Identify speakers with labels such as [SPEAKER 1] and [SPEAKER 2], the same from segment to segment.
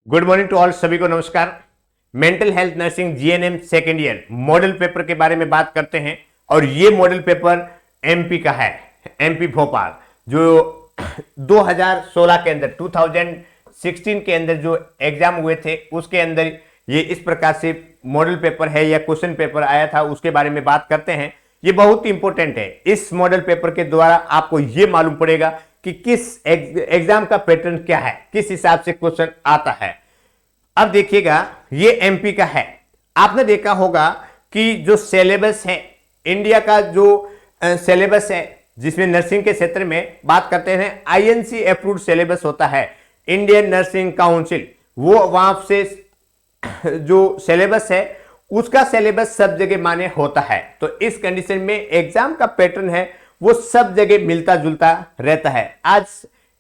[SPEAKER 1] Good morning to all, सभी को नमस्कार। Mental health nursing GNM second year model paper के बारे में बात करते हैं और ये मॉडल पेपर एमपी का है, एमपी भोपाल, जो 2016 के अंदर 2016 के अंदर जो एग्जाम हुए थे उसके अंदर ये इस प्रकार से मॉडल पेपर है या क्वेश्चन पेपर आया था, उसके बारे में बात करते हैं। ये बहुत इंपॉर्टेंट है। इस मॉडल पेपर के द्वारा आपको ये मालूम पड़ेगा कि किस एग्जाम का पैटर्न क्या है, किस हिसाब से क्वेश्चन आता है। अब देखिएगा, ये एमपी का है। आपने देखा होगा कि जो सिलेबस है, इंडिया का जो सिलेबस है, जिसमें नर्सिंग के क्षेत्र में बात करते हैं, आईएनसी अप्रूव्ड सिलेबस होता है, इंडियन नर्सिंग काउंसिल, वो वहां से जो सिलेबस है उसका सिलेबस सब जगह मान्य होता है। तो इस कंडीशन में एग्जाम का पैटर्न है वो सब जगह मिलता जुलता रहता है। आज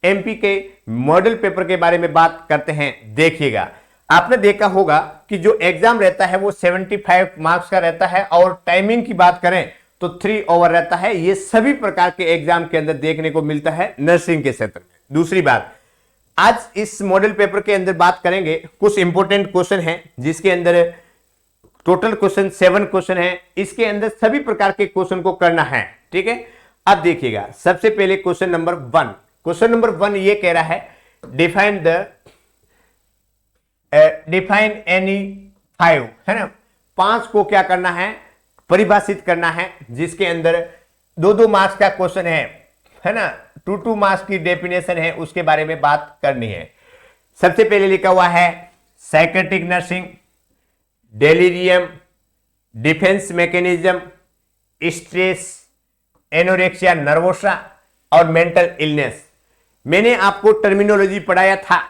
[SPEAKER 1] एमपी के मॉडल पेपर के बारे में बात करते हैं। देखिएगा, आपने देखा होगा कि जो एग्जाम रहता है वो 75 मार्क्स का रहता है और टाइमिंग की बात करें तो 3 ओवर रहता है। ये सभी प्रकार के एग्जाम के अंदर देखने को मिलता है नर्सिंग के क्षेत्र में। दूसरी बात, आज इस मॉडल पेपर के अंदर बात करेंगे, कुछ इंपॉर्टेंट क्वेश्चन है जिसके अंदर टोटल क्वेश्चन 7 क्वेश्चन है। इसके अंदर सभी प्रकार के क्वेश्चन को करना है, ठीक है। अब देखिएगा, सबसे पहले क्वेश्चन नंबर 1। क्वेश्चन नंबर 1 ये कह रहा है डिफाइन एनी 5, है ना, 5 को क्या करना है, परिभाषित करना है, जिसके अंदर 2-2 मार्क्स का क्वेश्चन है ना, 2-2 मार्क्स की डेफिनेशन है, उसके बारे में बात करनी है। सबसे पहले लिखा हुआ है psychiatric nursing, delirium, defence mechanism, stress, anorexia nervosa और मेंटल इलनेस। मैंने आपको टर्मिनोलॉजी पढ़ाया था,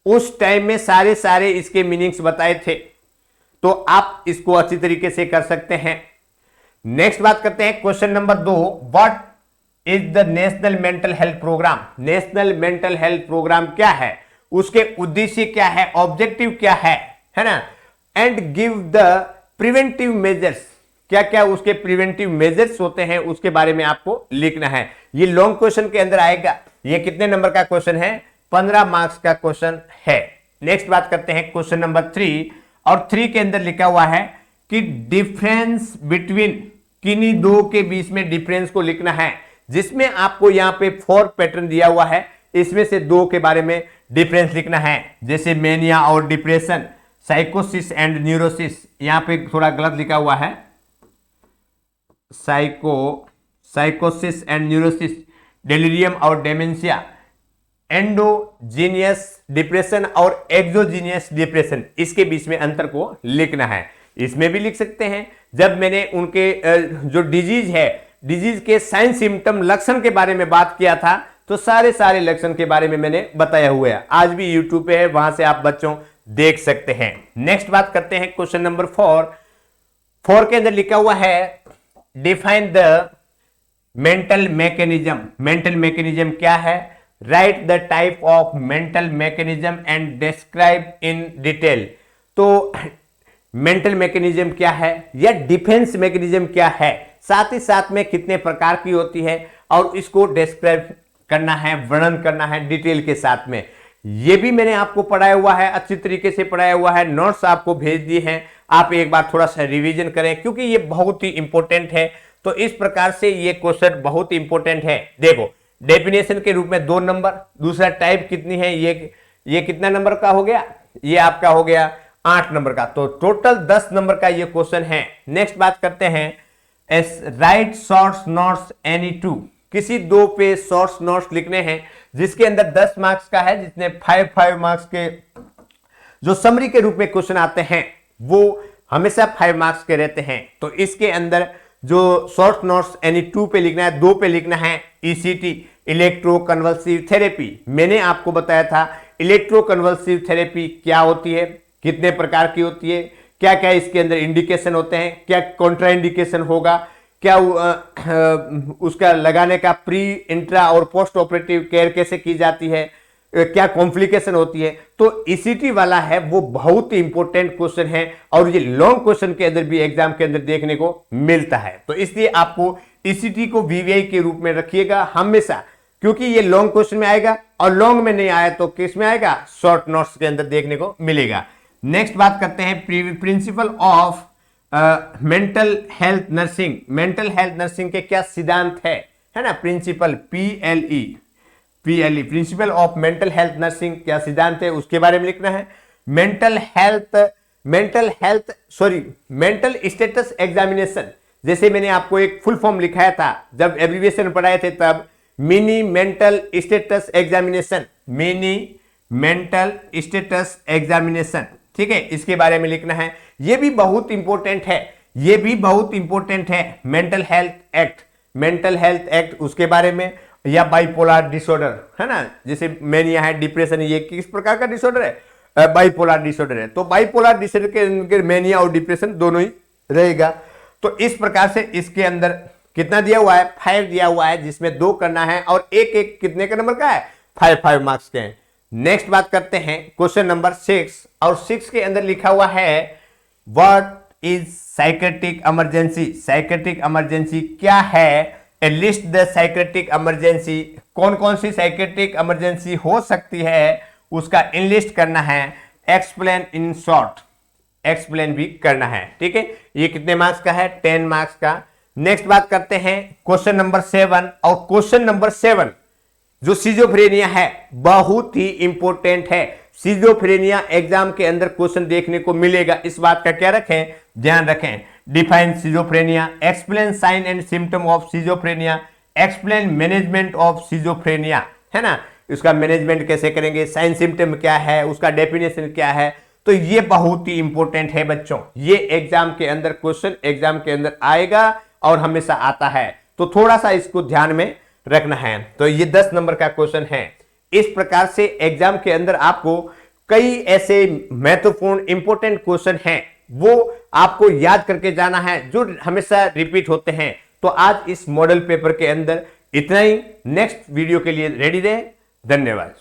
[SPEAKER 1] उस टाइम में सारे इसके मीनिंग्स बताए थे, तो आप इसको अच्छी तरीके से कर सकते हैं। नेक्स्ट बात करते हैं question number 2। What is the national mental health program. National mental health program क्या है, उसके उद्देश्य क्या है, ऑब्जेक्टिव क्या है ना, and give the preventive measures, क्या क्या उसके प्रिवेंटिव मेजर्स होते हैं, उसके बारे में आपको लिखना है। ये लॉन्ग क्वेश्चन के अंदर आएगा। ये कितने नंबर का क्वेश्चन है, 15 मार्क्स का क्वेश्चन है। नेक्स्ट बात करते हैं क्वेश्चन नंबर 3, और 3 के अंदर लिखा हुआ है कि डिफरेंस बिटवीन, किन्हीं दो के बीच में डिफरेंस को लिखना है, जिसमें आपको यहां पे 4 पैटर्न दिया हुआ है, इसमें से 2 के बारे में डिफरेंस लिखना है, जैसे मेनिया और डिप्रेशन, साइकोसिस एंड न्यूरोसिस। यहां पे थोड़ा गलत लिखा हुआ है, साइकोसिस एंड न्यूरोसिस, डेलीरियम और डेमेंशिया, एंडोजीनियस डिप्रेशन और एक्सोजीनियस डिप्रेशन, इसके बीच में अंतर को लिखना है। इसमें भी लिख सकते हैं, जब मैंने उनके जो डिजीज है, डिजीज के साइन सिम्टम लक्षण के बारे में बात किया था, तो सारे लक्षण के बारे में मैंने बताया हुआ है, आज भी यूट्यूब पे है, वहां से आप बच्चों देख सकते हैं। नेक्स्ट बात करते हैं क्वेश्चन नंबर 4 के अंदर लिखा हुआ है define the mental mechanism. Mental mechanism क्या है, right the type of mental mechanism and describe in detail. तो मेंटल मैकेनिज्म क्या है या डिफेंस मैकेनिज्म क्या है, साथ ही साथ में कितने प्रकार की होती है, और इसको डिस्क्राइब करना है, वर्णन करना है डिटेल के साथ में। ये भी मैंने आपको पढ़ाया हुआ है, अच्छी तरीके से पढ़ाया हुआ है, नोट्स आपको भेज दिए हैं, आप एक बार थोड़ा सा रिवीजन करें, क्योंकि ये बहुत ही इंपॉर्टेंट है। तो इस प्रकार से ये क्वेश्चन बहुत इंपॉर्टेंट है। देखो, डेफिनेशन के रूप में 2 नंबर, दूसरा टाइप कितनी है, ये कितना नंबर का हो गया, ये आपका हो गया 8 नंबर का, तो टोटल 10 नंबर का ये क्वेश्चन है। नेक्स्ट बात करते हैं राइट शॉर्ट्स नोट्स एनी 2। किसी 2 पे शॉर्ट्स नोट्स लिखने हैं, जिसके अंदर 10 मार्क्स का है, जिसने 5 मार्क्स के जो समरी के रूप में क्वेश्चन आते हैं वो हमेशा 5 मार्क्स के रहते हैं। तो इसके अंदर जो शॉर्ट नोट्स एनी 2 पे लिखना है, 2 पे लिखना है ईसीटी, इलेक्ट्रो कन्वल्सिव थेरेपी। मैंने आपको बताया था इलेक्ट्रो कन्वल्सिव थेरेपी क्या होती है, कितने प्रकार की होती है, क्या क्या इसके अंदर इंडिकेशन होते हैं, क्या कॉन्ट्रा इंडिकेशन होगा, क्या उसका लगाने का प्री, इंट्रा और पोस्ट ऑपरेटिव केयर कैसे की जाती है, क्या कॉम्प्लिकेशन होती है। तो ईसीटी वाला है वो बहुत ही इंपॉर्टेंट क्वेश्चन है, और ये लॉन्ग क्वेश्चन के अंदर भी एग्जाम के अंदर देखने को मिलता है। तो इसलिए आपको ईसीटी को वीवीआई के रूप में रखिएगा हमेशा। क्योंकि ये लॉन्ग क्वेश्चन में आएगा, और लॉन्ग में नहीं आया तो किस में आएगा, शॉर्ट नोट्स के अंदर देखने को मिलेगा। नेक्स्ट बात करते हैं principle of mental health nursing. Mental health nursing के क्या सिद्धांत है ना, principle PLE principle of mental health nursing क्या सिद्धांत है उसके बारे में लिखना है। मेंटल स्टेटस एग्जामिनेशन, जैसे मैंने आपको एक फुल फॉर्म लिखाया था जब एब्रिविएशन पढ़ाए थे तब, mini mental status examination, mini mental status examination, ठीक है, इसके बारे में लिखना है। ये भी बहुत इंपॉर्टेंट है, मेंटल हेल्थ एक्ट उसके बारे में, या बाइपोलर डिसऑर्डर है ना, जैसे मेनिया है, डिप्रेशन, ये किस प्रकार का डिसऑर्डर है, बाइपोलर डिसऑर्डर है। तो बाइपोलर डिसऑर्डर के मेनिया और डिप्रेशन दोनों ही रहेगा। तो इस प्रकार से इसके अंदर कितना दिया हुआ है, 5 दिया हुआ है, जिसमें 2 करना है, और एक कितने का नंबर का है, 5 मार्क्स के हैं। नेक्स्ट बात करते हैं क्वेश्चन नंबर 6, और 6 के अंदर लिखा हुआ है what is psychiatric emergency. Psychiatric emergency क्या है, ए लिस्ट द साइकेट्रिक इमरजेंसी, कौन कौन सी साइकेट्रिक इमरजेंसी हो सकती है उसका इनलिस्ट करना है। एक्सप्लेन इन शॉर्ट, एक्सप्लेन भी करना है, ठीक है। ये कितने मार्क्स का है, 10 मार्क्स का। नेक्स्ट बात करते हैं क्वेश्चन नंबर 7, और क्वेश्चन नंबर 7 जो सिजोफ्रेनिया है बहुत ही इंपॉर्टेंट है। सिजोफ्रेनिया एग्जाम के अंदर क्वेश्चन देखने को मिलेगा, इस बात का क्या रखें, ध्यान रखें। Define schizophrenia, explain sign and symptom of schizophrenia, explain management of schizophrenia, है ना, उसका मैनेजमेंट कैसे करेंगे, साइन सिम्टम क्या है, उसका डेफिनेशन क्या है। तो ये बहुत ही इंपॉर्टेंट है बच्चों, ये एग्जाम के अंदर क्वेश्चन एग्जाम के अंदर आएगा और हमेशा आता है, तो थोड़ा सा इसको ध्यान में रखना है। तो ये 10 नंबर का क्वेश्चन है। इस प्रकार से एग्जाम के अंदर आपको कई ऐसे महत्वपूर्ण इंपॉर्टेंट क्वेश्चन हैं, वो आपको याद करके जाना है, जो हमेशा रिपीट होते हैं। तो आज इस मॉडल पेपर के अंदर इतना ही। नेक्स्ट वीडियो के लिए रेडी रहें। धन्यवाद।